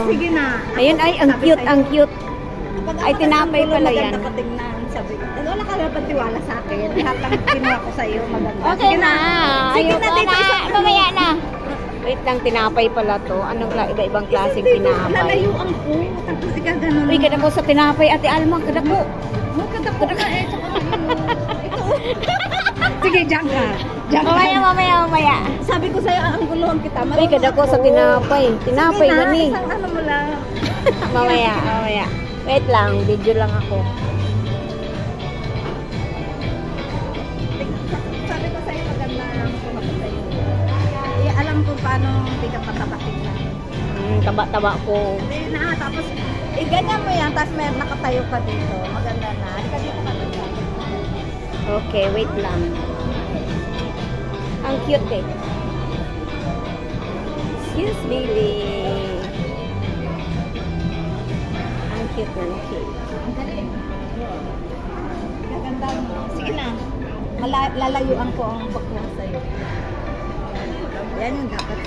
sige na. Ayun, ay, ang cute, ang cute. Ay, tinapay pala yan. Maganda patingnan, sabi ko. Wala ka dapat tiwala sa akin. Lahat lang kinuha ko sa iyo, maganda. Okay sige na. Sige Ayun na, dito na. isang Mamaya na. Wait lang, tinapay pala to. Anong iba-ibang klaseng tinapay? Lalayuan ko. Tapos ika ganun. Uy, kada po sa tinapay, Ate Alma, kada po. Kada po na eh. Ito. Sige, diyan ka. Mamaya. Sabi ko sa'yo, ang guluhan kita. Uy, kada po sa tinapay. Tinapay, sige na, gani. isang ano mo lang. Mamaya. Wait lang, video lang ako. Sabi ko sa'yo, maganda ang kumaka sa'yo. Eh, alam ko paano hindi ka patapatin na. Taba-taba ko. Hindi na, tapos, ganyan mo yan, tapos may nakatayo ka dito. Maganda na. Halika dito ka dito. Okay, wait lang. Ang cute eh. Excuse me. Ang cute na, cute. Ang galing. Gaganda mo. Sige na. Lalayuan ko ang pagkuha sa'yo. Yan yung dapat.